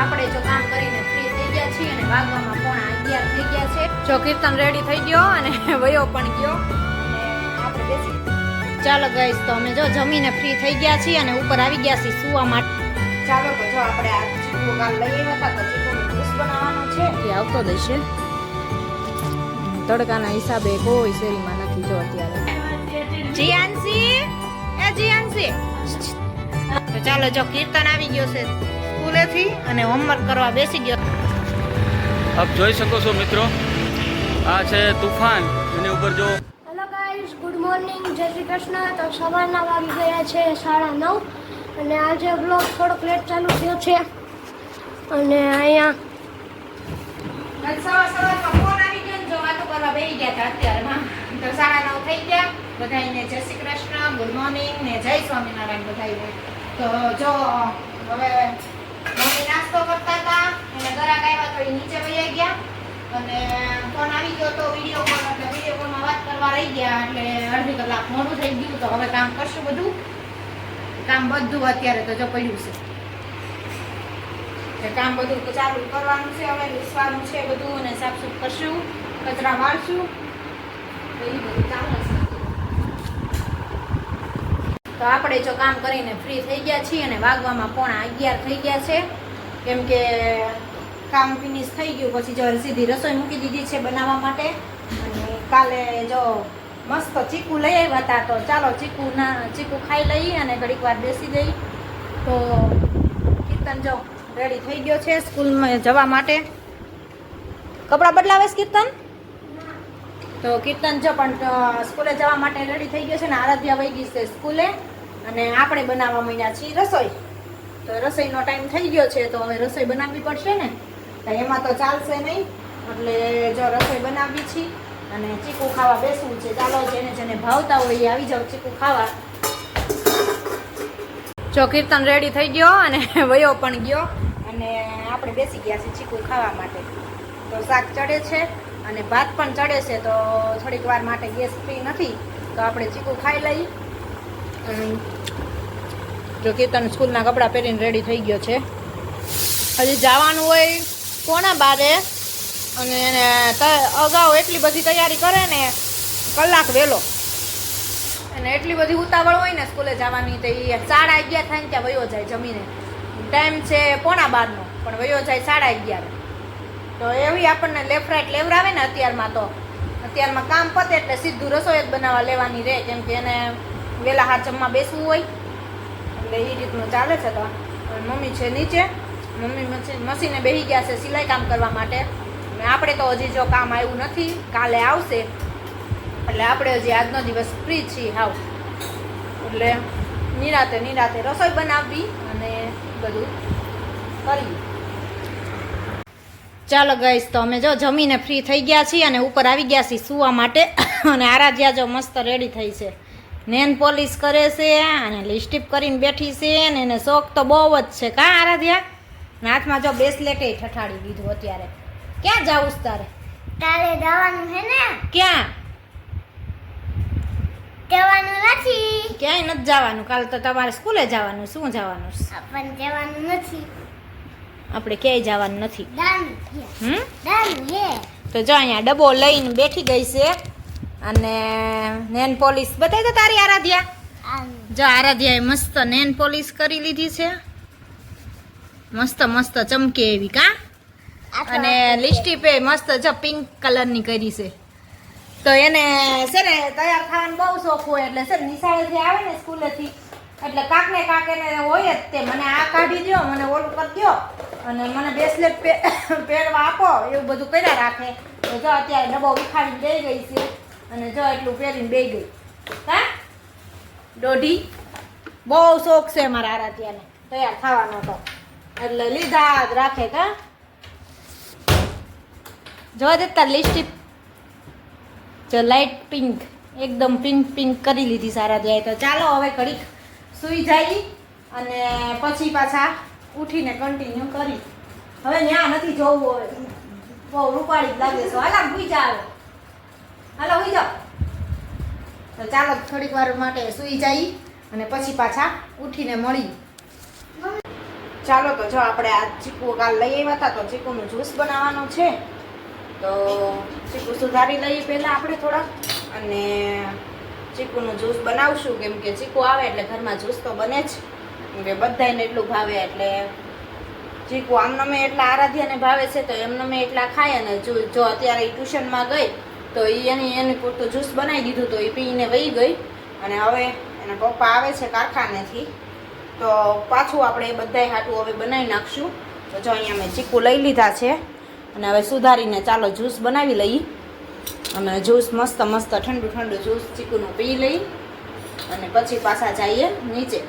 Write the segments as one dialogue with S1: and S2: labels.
S1: આપણે જો કામ કરીને ફ્રી થઈ ગયા છીએ અને વાગવામાં 11:30 થઈ ગયા છે. જો કીર્તન રેડી થઈ ગયો અને વયો પણ ગયો અને આપણે બેસી ચાલો ગાઈસ તો અમે જો જમીને ફ્રી થઈ ગયા છીએ અને ઉપર આવી ગયા છીએ સુવા માટે. ચાલો તો જો આપણે આ ચીકુ કાલ લઈ આવ્યા હતા તો ચીકુનો જ્યુસ બનાવવાનો છે એ આવતો દેશે. તડકાના હિસાબે કોઈ શેરીમાં નથી જો અત્યારે. જીયાનસી એ જીયાનસી તો ચાલો જો કીર્તન આવી ગયો છે સ્કૂલેથી અને હોમવર્ક કરવા બેસી ગયો.
S2: આપ જોઈ શકો છો મિત્રો, આ છે તુફાન. એની ઉપર જો
S3: હેલો ગાઈસ, ગુડ મોર્નિંગ, જય શ્રી કૃષ્ણ. તો સવારના વાગી ગયા છે 9:30 અને આજે બ્લોગ થોડોક લેટ ચાલુ થયો છે અને અહીંયા
S1: સવારમાં ફોન આવી ગયો જો વાતો કરવા બેસી ગયા હતા અત્યારમાં તો 9:30 થઈ ગયા. બધાને જય શ્રી કૃષ્ણ, ગુડ મોર્નિંગ ને જય સ્વામિનારાયણ બધાને. તો જો હવે મમ્મી નાસ્તો કરતા હતા અને ગરાક આવ્યા તો એ નીચે વહી ગયા અને ફોન આવી ગયો તો વિડીયો કોલ એટલે વિડીયો કોલમાં વાત કરવા રહી ગયા એટલે અડધી કલાક મોડું થઈ ગયું. તો હવે કામ કરશું કામ બધું અત્યારે તો જો પડ્યું છે કામ બધું તો ચાલુ કરવાનું છે. હવે લૂસવાનું છે બધું અને સાફસૂફ કરશું, કચરા વાળશું તો એ બધું ચાલે છે. તો આપણે જો કામ કરીને ફ્રી થઈ ગયા છીએ અને વાગવામાં 11:30 થઈ ગયા છે કેમ કે કામ ફિનિશ થઈ ગયું. પછી જો સીધી રસોઈ મૂકી દીધી છે બનાવવા માટે અને કાલે જો મસ્ત ચીકુ લઈ આવ્યા હતા તો ચાલો ચીકુ ખાઈ લઈ અને ઘડીક વાર બેસી જઈ. તો કીર્તન જો રેડી થઈ ગયો છે સ્કૂલમાં જવા માટે. કપડાં બદલાવે છે કીર્તન? તો કીર્તન જો પણ સ્કૂલે જવા માટે રેડી થઈ ગયો છે ને આરાધ્યા વહી ગઈ છે સ્કૂલે અને આપણે બનાવવા માંડ્યા છીએ રસોઈ. તો રસોઈનો ટાઈમ થઈ ગયો છે તો હવે રસોઈ બનાવવી પડશે ને, તો એમાં તો ચાલશે નહીં એટલે જો રસોઈ બનાવવી છે અને ચીકુ ખાવા બેસવું છે. ચાલો જેને જેને ભાવતા હોય એ આવી જાવ ચીકુ ખાવા. જો કીર્તન રેડી થઈ ગયો અને વયો પણ ગયો અને આપણે બેસી ગયા છીએ ચીકુ ખાવા માટે. તો શાક ચડે છે અને ભાત પણ ચડે છે તો થોડીક વાર માટે ગેસ ફ્રી નથી તો આપણે ચીકુ ખાઈ લઈ. જો કીર્તન સ્કૂલના કપડાં પહેરીને રેડી થઈ ગયો છે. હજી જવાનું હોય 11:15 અને એને અગાઉ એટલી બધી તૈયારી કરે ને કલાક વહેલો અને એટલી બધી ઉતાવળ હોય ને સ્કૂલે જવાની તો એ 11:30 થાય ને ત્યાં વયો જાય જમીને. ટાઈમ છે 11:15 પણ વયો જાય 11:30. તો એવી આપણને લેફ્ટ રાઈટ લેવરાવે ને અત્યારમાં કામ પતે એટલે સીધું રસોઈ જ બનાવવા લેવાની રહે કેમ કે એને વહેલા હાથ જમવા બેસવું હોય એટલે એ રીતનું ચાલે છે. તો મમ્મી છે નીચે, મમ્મી મશીને બેસી ગયા છે સિલાઈ કામ કરવા માટે અને આપણે તો હજી જો કામ આવ્યું નથી, કાલે આવશે એટલે આપણે હજી આજનો દિવસ ફ્રી છીએ હાવ. એટલે નિરાતે રસોઈ બનાવવી અને બધું કરીએ. ચાલો ગાઈસ તો અમે જો જમીને ફ્રી થઈ ગયા છીએ અને ઉપર આવી ગયા છીએ સુવા માટે અને આરાધ્યા જો મસ્ત રેડી થઈ છે, નેન પોલિશ કરે છે અને લિપસ્ટિક કરીને બેઠી છે અને એને શોખ તો બહુ જ છે કા આરાધ્યા? હાથમાં જો બ્રેસલેટ ઠઠાડી દીધું. અત્યારે ક્યાં જાવું છે તારે?
S3: કાલે જવાનું છે ને.
S1: ક્યાં
S3: જવાનું નથી?
S1: ક્યાંય નથી જવાનું. કાલે તો તમારે સ્કૂલે જવાનું. શું જવાનું છે?
S3: પણ જવાનું નથી.
S1: આપણે ક્યાંય જવાનું નથી.
S3: દાનું હે
S1: તો જો અહીંયા ડબ્બો લઈને બેઠી ગઈ છે અને નેન પોલિશ બતાવી તો તારી આરાધ્યા. જો આરાધ્યાએ મસ્ત નેન પોલિશ કરી લીધી છે, મસ્ત ચમકે એવી કા. અને લિપસ્ટિક એ મસ્ત જો પિંક કલરની કરી છે. તો એને છે ને તૈયાર થવાનો બહુ શોખ હોય એટલે છે ને નિશાળેથી આવે ને સ્કૂલેથી એટલે કાંક ને કાંક એને હોય જ તે મને આ કાઢી દો, મને ઓલું કરી દો અને મને બ્રેસલેટ પહેરવા આપો એવું બધું કર્યા રાખે. તો જો અત્યારે ડબ્બો ઉખાડીને દઈ ગઈ છે અને જો એટલું પહેરીને બે ગઈ હા દોઢી. બહુ શોખ છે મારા આરાધ્યાને તૈયાર થવાનો તો એટલે લીધા જ રાખે કા. જોવા દેતા લિપસ્ટિક જો લાઇટ પિંક એકદમ પિંક કરી લીધી સારા જાય. તો ચાલો હવે ઘડીક સૂઈ જાય અને પછી પાછા ઉઠીને કન્ટિન્યુ કરી. હવે ત્યાં નથી જોવું, હવે બહુ રૂપાળી લાગે છે. હાલ ભૂઈ જાવ, હાલો ઉઈ જાઓ. તો ચાલો થોડીક વાર માટે સૂઈ જાય અને પછી પાછા ઉઠીને મળી. ચાલો તો જો આપણે આ ચીકુ કાલ લઈ આવ્યા હતા તો ચીકુનું જ્યુસ બનાવવાનું છે. તો ચીકુ સુધારી લઈએ પહેલાં આપણે થોડાક, અને ચીકુનું જ્યુસ બનાવશું. કેમ કે ચીકુ આવે એટલે ઘરમાં જ્યુસ તો બને જ, કેમ કે બધાને એટલું ભાવે. એટલે ચીકુ આમને મેં એટલા આરાધ્યાને ભાવે છે તો એમને મેં એટલા ખાય. અને જો અત્યારે ટ્યુશનમાં ગઈ તો એની પૂરતું જ્યુસ બનાવી દીધું તો એ પીને વહી ગઈ. અને હવે એના પપ્પા આવે છે કારખાનેથી તો પાછું આપણે એ બધાય હાટું હવે બનાવી નાખશું. તો જો અહીંયા મેં ચીકુ લઈ લીધા છે અને હવે સુધારીને ચાલો જ્યુસ બનાવી લઈએ. અને જ્યુસ મસ્ત મસ્ત ઠંડુ ઠંડુ જ્યુસ ચીકુનું પી લઈ અને પછી પાછા જઈએ નીચે.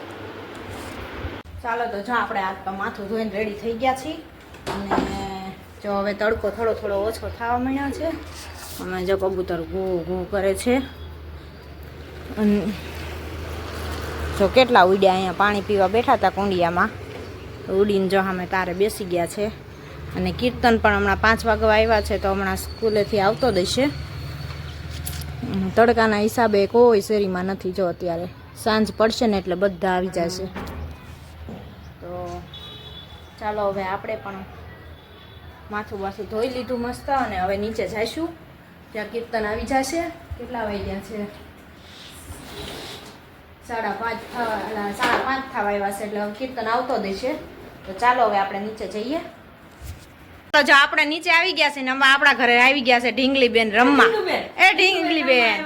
S1: ચાલો તો જો આપણે આ માથું ધોઈને રેડી થઈ ગયા છીએ. અને જો હવે તડકો થોડો થોડો ઓછો થવા માંડ્યો છે. અમે જો કબૂતર ઘૂ ઘૂ કરે છે. અને જો કેટલા ઉડ્યા, અહીંયા પાણી પીવા બેઠા હતા કુંડિયામાં, ઉડીને જો અમે તારે બેસી ગયા છે. અને કીર્તન પણ હમણાં 5 વાગવા આવ્યા છે તો હમણાં સ્કૂલેથી આવતો દેશે. તડકાના હિસાબે કોઈ શેરીમાં નથી. જો અત્યારે સાંજ પડશે ને એટલે બધા આવી જશે. તો ચાલો હવે આપણે પણ માથું બાથું ધોઈ લીધું મસ્ત, અને હવે નીચે જઈશું ત્યાં કીર્તન આવી જશે. કેટલા વાગ્યા છે? 5:30 થવા આવ્યા છે એટલે હવે કીર્તન આવતો દેશે. તો ચાલો હવે આપણે નીચે જઈએ. તો જો આપણે નીચે આવી ગયા છે ને હવે આપણા ઘરે આવી ગયા છે ઢીંગલી બેન રમવા. એ ઢીંગલી બેન,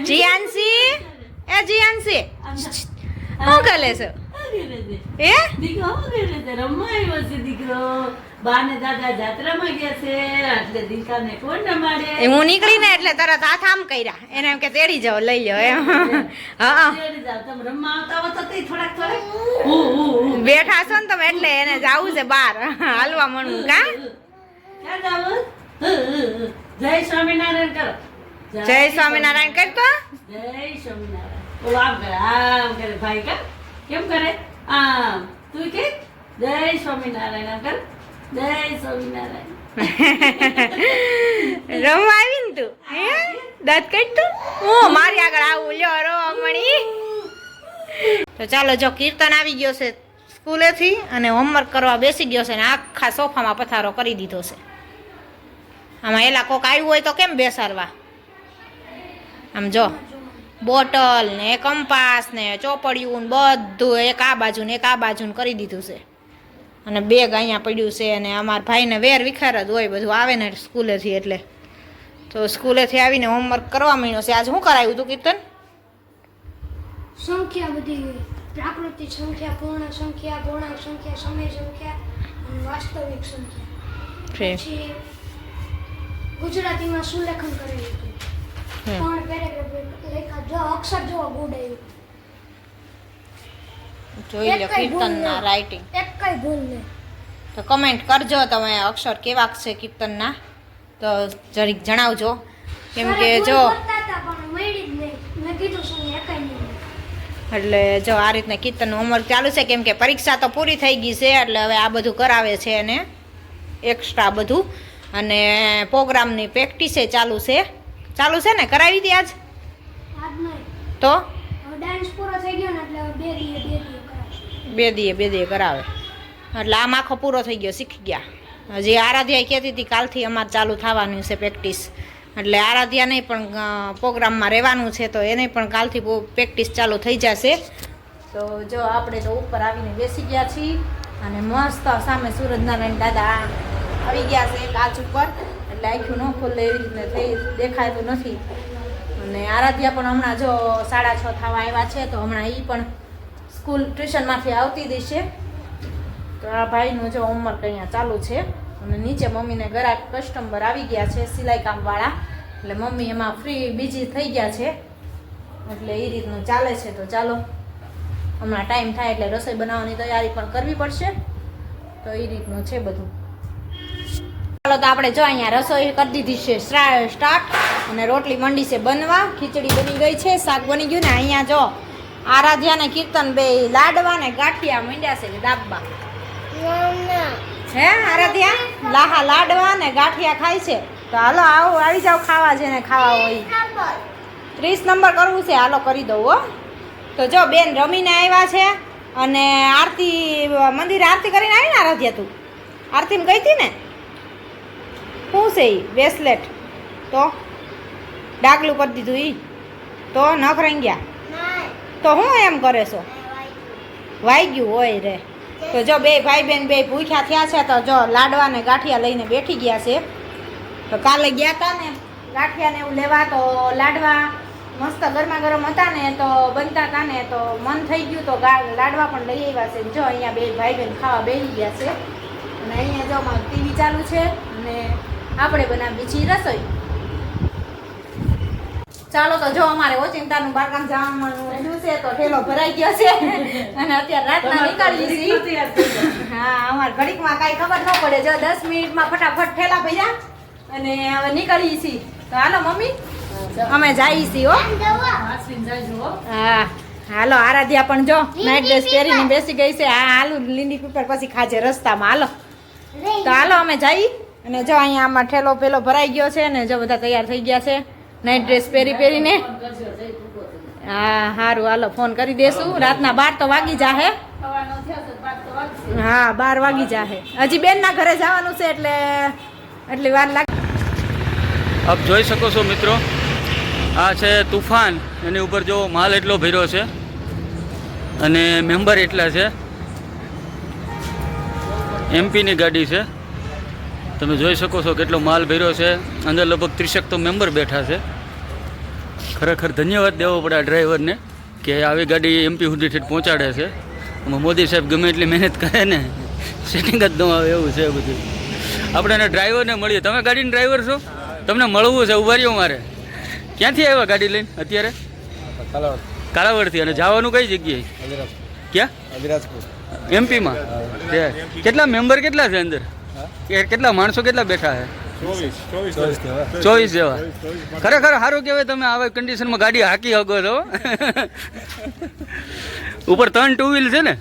S1: જીયાનસી, એ જીયાનસી શું કરે છે? એ
S4: દીકરો રમવા આવ્યો છે. દીકરો બાને દાદા જાત્રામાં ગયા છે એટલે દીકાને કોણ રમાડે.
S1: હું નીકળી ને એટલે તરત હાથ આમ કર્યા, એને એમ કે તેડી જાઓ, લઈ જાઓ એમ. હા
S4: તમે રમવા આવતા હો તો થોડાક
S1: બેઠા છો ને તમે એટલે એને જવું છે બહાર હાલવા મળવું. કા
S4: ક્યાં જાવ? જય સ્વામિનારાયણ કરો.
S1: જય સ્વામિનારાયણ કરતો.
S4: જય સ્વામિનારાયણ. ઓલો આમ કરે ભાઈ. કા કેમ કરે? આમ તું કે જય સ્વામિનારાયણ આમ કર. જય સ્વામિનારાયણ.
S1: રમવા આવી ને તું? હે દાંત કાઢતું? હું મારી આગળ આવું લ્યો રોમણી. તો ચાલો જો કીર્તન આવી ગયો છે સ્કૂલેથી અને હોમવર્ક કરવા બેસી ગયો છે ને આખા સોફામાં પથારો કરી દીધો છે. આમાં એલા કોક આવ્યું હોય તો કેમ બેસાડવા? આમ જો બોટલ ને કંપાસ ને ચોપડિયું ને બધું એક આ બાજુ ને એક આ બાજુ ને કરી દીધું છે. અને બેગ અહીંયા પડ્યું છે. અને અમારા ભાઈને વેર વિખાર જ હોય બધું આવે ને સ્કૂલેથી એટલે. તો સ્કૂલેથી આવીને હોમવર્ક કરવા માંડ્યો છે. આજે શું કરાવ્યું તું કીર્તન?
S3: સંખ્યા બધી, પ્રાકૃતિક સંખ્યા, પૂર્ણ સંખ્યા, પૂર્ણાંક સંખ્યા, સમય સંખ્યા અને વાસ્તવિક સંખ્યા. પછી ગુજરાતીમાં સુલેખન કરેલું હતું. 3 પેરેગ્રાફ લખ્યા. જો અક્ષર જો ગુડ આવ્યું.
S1: જોઈ લો કીર્તનના રાઇટિંગ.
S3: એક કઈ ભૂલ નહીં.
S1: તો કમેન્ટ કરજો તમે અક્ષર કેવા છે કીર્તનના, તો જરીક જણાવજો. કેમ કે જો એટલે જો આ રીતના કીર્તનનું હોમવર્ક ચાલુ છે. કેમ કે પરીક્ષા તો પૂરી થઈ ગઈ છે એટલે હવે આ બધું કરાવે છે અને એક્સ્ટ્રા બધું. અને પ્રોગ્રામની પ્રેક્ટિસે ચાલુ છે ને? કરાવી હતી આજ તો
S3: ડાન્સ પૂરો થઈ ગયો ને એટલે
S1: 2 દીએ કરાવે. એટલે આમ આખો પૂરો થઈ ગયો, શીખી ગયા. હજી આરાધ્યા કહેતી હતી કાલથી અમારે ચાલુ થવાનું છે પ્રેક્ટિસ. એટલે આરાધ્યાને પણ પ્રોગ્રામમાં રહેવાનું છે તો એને પણ કાલથી પ્રેક્ટિસ ચાલુ થઈ જશે. તો જો આપણે તો ઉપર આવીને બેસી ગયા છીએ અને મસ્ત સામે સૂરજનારાયણ દાદા આવી ગયા છે કાચ ઉપર. એટલે આખું ન ખોલે એવી રીતને થઈ દેખાતું નથી. અને આરાધ્યા પણ હમણાં જો 6:30 થવા આવ્યા છે તો હમણાં એ પણ સ્કૂલ ટ્યુશનમાંથી આવતી દેશે. તો આ ભાઈનું જો હોમવર્ક અહીંયા ચાલુ છે. અને નીચે મમ્મીને ઘરાક કસ્ટમર આવી ગયા છે સિલાઈ કામવાળા, એટલે મમ્મી એમાં ફ્રી બીજી થઈ ગયા છે. એટલે એ રીતનું ચાલે છે. તો ચાલો હમણાં ટાઈમ થાય એટલે રસોઈ બનાવવાની તૈયારી પણ કરવી પડશે. તો એ રીતનું છે બધું. ચાલો તો આપણે જો અહીંયા રસોઈ કરી દીધી છે સ્ટાર્ટ. અને રોટલી મંડી છે બનવા. ખીચડી બની ગઈ છે, શાક બની ગયું ને અહીંયા જો આરાધ્યા ને કીર્તન બે લાડવા ને ગાંઠિયા મંડ્યા છે દાબવા. હે આરાધ્યા લાહા લાડવા ને ગાંઠિયા ખાય છે. તો હાલો આવો, આવી જાવ ખાવા છે ને ખાવા હોય. 30 નંબર કરવું છે, હાલો કરી દઉં હો. તો જો બેન રમીને આવ્યા છે અને આરતી મંદિરે આરતી કરીને આવી ને આરાધ્યા તું આરતીમાં ગઈ હતી ને શું છે એ બ્રેસલેટ તો ડાગલું કરી દીધું ઈ તો નખ રંગ્યા તો હું એમ કરે છો વાઈ ગયું હોય રે તો જો બે ભાઈ બેન બે ભૂખ્યા થયા છે તો જો લાડવા ને ગાંઠિયા લઈને બેઠી ગયા છે તો કાલે ગયા હતા ને ગાંઠિયા ને એવું લેવા તો લાડવા મસ્ત ગરમા ગરમ હતા ને તો બનતા હતા ને તો મન થઈ ગયું તો લાડવા પણ લઈ આવ્યા છે જો અહીંયા બે ભાઈ બેન ખાવા બેસી ગયા છે અને અહીંયા જો અમારું ટીવી ચાલુ છે અને આપણે બનાવી છીએ રસોઈ ચાલો તો જો અમારે ઓચિંતાનું બારગામ જવાનું રહ્યું છે તો ઠેલો ભરાઈ ગયો છે અને અત્યારે રાતના નીકળીએ છીએ હા અમારે ઘડીકમાં કાંઈ ખબર ન પડે જો 10 મિનિટમાં ફટાફટ ઠેલા ભર્યા અને હવે નીકળીએ છીએ તો હાલો મમ્મી અમે જઈએ છીએ હો હા હાલો આરાધ્યા પણ જો નાઇટ ડ્રેસ પહેરીને બેસી ગઈ છે હા હાલું લીંડી પીપર પછી ખાજે રસ્તામાં હાલો તો હાલો અમે જઈએ અને જો અહીંયા આમાં ઠેલો પેલો ભરાઈ ગયો છે ને જો બધા તૈયાર થઈ ગયા છે નાઇટ ડ્રેસ પહેરીને હા સારું હાલો ફોન કરી દેશું રાતના 12 તો વાગી જાહે હા 12 વાગી જાહે હજી બેનના ઘરે જવાનું છે એટલે એટલી વાર લાગે
S2: આપ જોઈ શકો છો મિત્રો આ છે તુફાન એની ઉપર જો માલ એટલો ભર્યો છે અને મેમ્બર એટલા છે એમપીની ગાડી છે તમે જોઈ શકો છો કેટલો માલ ભર્યો છે અંદર લગભગ 30 તો મેમ્બર બેઠા છે ખરેખર ધન્યવાદ દેવો પડે આ ડ્રાઈવરને કે આવી ગાડી એમપી સુધી પહોંચાડે છે મોદી સાહેબ ગમે એટલી મહેનત કરે ને સેટિંગ જ ન આવે એવું છે બધું આપણે એને ડ્રાઈવરને મળીએ તમે ગાડીના ડ્રાઈવર છો તમને મળવું છે ઉભા રહ્યો મારે ક્યાંથી આવ્યા ગાડી લઈને અત્યારે કાલાવડથી અને જવાનું કઈ જગ્યાએ ક્યાં એમપીમાં કેટલા મેમ્બર કેટલા છે અંદર કેટલા માણસો કેટલા બેઠા છે 24 જેવા ખરેખર સારું કહેવાય તમે આવા કન્ડિશનમાં ગાડી હાકી શકો છો ઉપર 3 ટુ વ્હીલ છે ને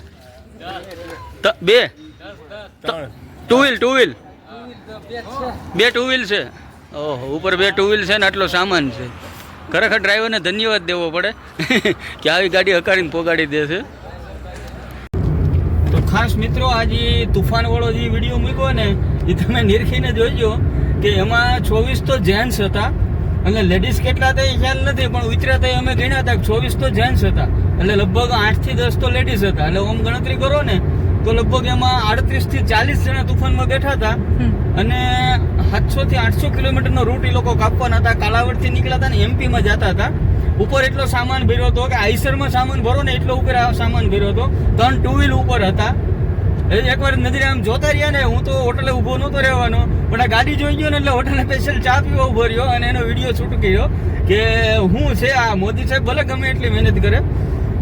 S2: 2 ટુ વ્હીલ 2 ટુ વ્હીલ છે ઓહો ઉપર 2 ટુ વ્હીલ છે ને આટલો સામાન છે ખરેખર ડ્રાઈવરને ધન્યવાદ દેવો પડે કે આવી ગાડી હકારીને પોગાડી દે છે તો ખાસ મિત્રો આ જે તુફાનવાળો જે વિડીયો મૂક્યો ને એ તમે નિરખીને જોઈજો કે એમાં 24 તો જેન્ટ્સ હતા અને લેડીઝ કેટલા હતા એ ખ્યાલ નથી પણ ઉતર્યા હતા અમે ગણ્યા હતા 24 તો જેન્ટ્સ હતા એટલે લગભગ 8 થી 10 તો લેડીઝ હતા એટલે ઓમ ગણતરી કરો ને તો લગભગ એમાં 38 થી 40 જણા તુફાનમાં બેઠા હતા અને 700 થી 800 કિલોમીટરનો રૂટ એ લોકો કાપવાના હતા કાલાવડથી નીકળ્યા હતા ને એમપીમાં જતા હતા ઉપર એટલો સામાન ભર્યો હતો કે આઈસરમાં સામાન ભરો ને એટલો ઉપર સામાન ભર્યો હતો 3 ટુ વ્હીલ ઉપર હતા એકવાર નદીરે આમ જોતા રહ્યા ને હું તો હોટલે ઊભો નહોતો રહેવાનો પણ આ ગાડી જોઈ ગયો ને એટલે હોટલે સ્પેશિયલ ચા પીવા ઊભો રહ્યો અને એનો વિડીયો શૂટ કર્યો કે હું છે આ મોદી સાહેબ ભલે ગમે એટલી મહેનત કરે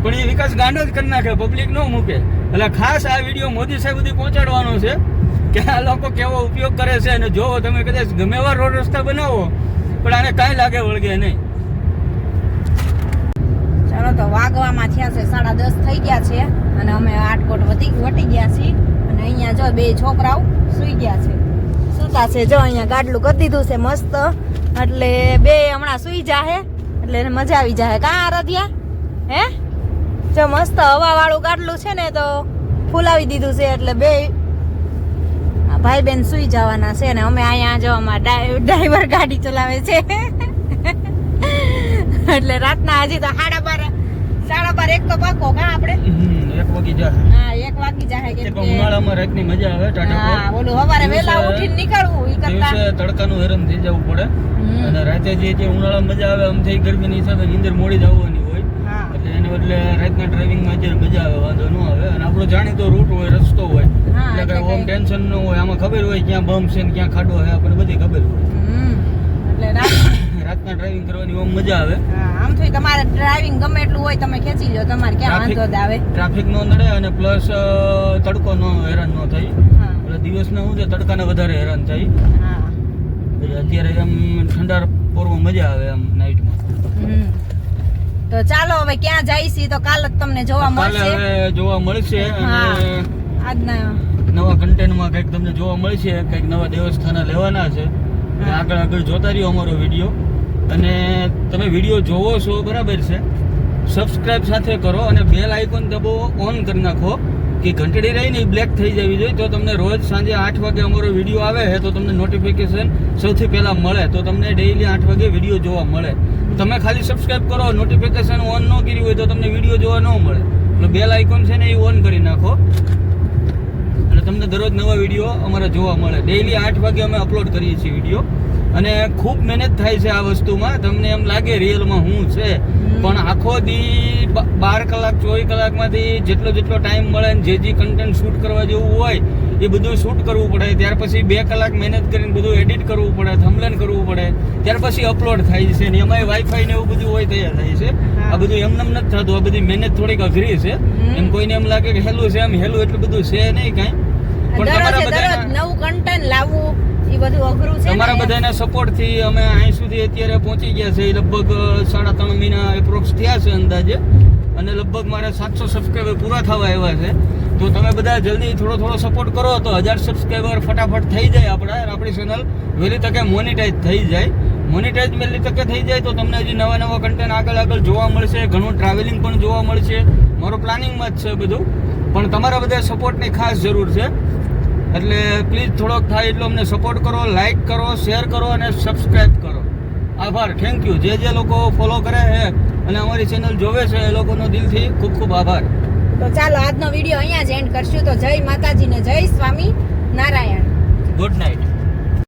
S2: પણ એ વિકાસ ગાંડો જ કરી નાખે પબ્લિક ન મૂકે એટલે ખાસ આ વિડીયો મોદી સાહેબ સુધી પહોંચાડવાનો છે કે આ લોકો કેવો ઉપયોગ કરે છે અને જો તમે કદાચ ગમે એવા રોડ રસ્તા બનાવો પણ આને કાંઈ લાગે વળગે નહીં
S1: ચાલો તો વાગવામાં થયા છે 10:30 થઈ ગયા છે અને અમે આટકોટ વટી ગયા છીએ અને અહીંયા જો 2 છોકરાઓ સૂઈ ગયા છે સૂતા છે જો અહીંયા ગાડલું કરી દીધું છે મસ્ત એટલે 2 હમણાં સૂઈ જાહે એટલે એને મજા આવી જાય કાં આરાધ્યા હે જો મસ્ત હવા વાળું ગાડલું છે ને તો ફૂલાવી દીધું છે એટલે 2 ભાઈ બેન સૂઈ જવાના છે ને અમે અહીંયા જો અમારા ડ્રાઈવર ગાડી ચલાવે છે એટલે રાતના હજી તો 12:30 1 તો પાકો કા આપણે
S2: 1 વાગી જાય
S1: હા 1 વાગી જાય કે
S2: ઉનાળામાં રાતની મજા આવે ટાટા
S1: હા ઓલું સવારે વહેલા ઉઠીને નીકળવું ઈ કરતા
S2: તડકાનું હેરાન થઈ જવું પડે અને રાતે જે ઉનાળામાં મજા આવે આમ થઈ ગરમીની હિસાબે નીંદર મોડી જ આવવાની હોય એટલે એને બદલે રાતના ડ્રાઇવિંગમાં જે મજા આવે વાંધો ન આવે અને આપણો જાણીતો રૂટ હોય રસ્તો હોય એટલે કઈ ઓમ ટેન્શન ન હોય આમાં ખબર હોય ક્યાં બમ્પ છે ને ક્યાં ખાડો છે આપણને બધી ખબર હોય એટલે રાતના ડ્રાઇવિંગ કરવાની ઓમ મજા આવે
S1: આમ તો તમારે ડ્રાઇવિંગ ગમે એટલું હોય તમે ખેંચી લો તમારે ક્યાં વાંધો જ આવે
S2: ટ્રાફિક નો નડે અને પ્લસ તડકો નો હેરાન ન થાય એટલે દિવસના શું છે તડકાને વધારે હેરાન થાય અત્યારે એમ ઠંડા પોરમાં મજા આવે આમ નાઈટમાં
S1: તો ચાલો હવે ક્યાં જઈશી તો કાલ જ તમને જોવા મળશે
S2: હવે જોવા મળશે અને
S1: આજના
S2: નવા કન્ટેન્ટમાં કંઈક તમને જોવા મળશે કંઈક નવા દેવસ્થાન લેવાના છે આગળ જોતા રહ્યો અમારો વિડીયો અને તમે વિડીયો જોવો છો બરાબર છે સબસ્ક્રાઇબ સાથે કરો અને બેલ આઇકોન દબાવો, ઓન કરી નાખો કે ઘંટડી રહીને એ બ્લેક થઈ જવી જોઈએ. તો તમને રોજ સાંજે 8 વાગે અમારો વિડીયો આવે છે તો તમને નોટિફિકેશન સૌથી પહેલા મળે. તો તમને ડેઈલી 8 વાગે વિડીયો જોવા મળે. તમે ખાલી સબસ્ક્રાઇબ કરો, નોટિફિકેશન ઓન ન કરી હોય તો તમને વિડીયો જોવા ન મળે. એટલે બેલ આઇકોન છે ને એ ઓન કરી નાખો એટલે તમને દરરોજ નવા વિડીયો અમારા જોવા મળે. ડેઈલી 8 વાગે અમે અપલોડ કરીએ છીએ વિડીયો. અને ખૂબ મહેનત થાય છે આ વસ્તુમાં. તમને એમ લાગે રિયલમાં હું છે, પણ આખો દી 12 કલાક 24 કલાકમાંથી જેટલો ટાઈમ મળે ને જે કન્ટેન્ટ શૂટ કરવા જેવું હોય એ બધું શૂટ કરવું પડે. ત્યાર પછી 2 કલાક મહેનત કરીને બધું એડિટ કરવું પડે, થંબનેલ કરવું પડે, ત્યાર પછી અપલોડ થાય છે. ને એમાંય વાઈફાઈ ને એવું બધું હોય તૈયાર થાય છે. આ બધું એમનેમ નથી થતું. આ બધી મહેનત થોડીક અઘરી છે. એમ કોઈને એમ લાગે કે હેલું છે, એમ હેલું એટલું બધું છે નહીં કાંઈ. પણ તમારા
S1: દરરોજ
S2: બધા
S1: નવું કન્ટેન્ટ લાવવું એ બધું અઘરું છે.
S2: તમારા બધાના સપોર્ટ થી અમે અહીં સુધી અત્યારે પહોંચી ગયા છે. લગભગ 3.5 મહિના એપ્રોક્સ થયા છે અંદાજે. અને લગભગ મારા 700 સબસ્ક્રાઈબર પૂરા થવા આવ્યા છે. તો તમે બધા જલ્દી થોડો સપોર્ટ કરો તો 1000 સબસ્ક્રાઈબર ફટાફટ થઈ જાય આપણી ચેનલ વહેલી તકે મોનિટાઈઝ થઈ જાય. મોનિટાઈઝ વહેલી તકે થઈ જાય તો તમને હજી નવા કન્ટેન્ટ આગળ જોવા મળશે. ઘણું ટ્રાવેલિંગ પણ જોવા મળશે. મારું પ્લાનિંગમાં જ છે બધું. પણ તમારા બધા સપોર્ટની ખાસ જરૂર છે. એટલે પ્લીઝ થોડોક થાય એટલો અમને સપોર્ટ કરો, લાઈક કરો, શેર કરો અને સબસ્ક્રાઈબ કરો. આભાર, થેન્ક યુ. જે લોકો ફોલો કરે છે અને અમારી ચેનલ જોવે છે એ લોકોનો દિલથી ખૂબ ખૂબ આભાર.
S1: તો ચાલો આજનો વિડીયો અહીંયા જ એન્ડ કરશું. તો જય માતાજી ને જય સ્વામી નારાયણ.
S2: Good night.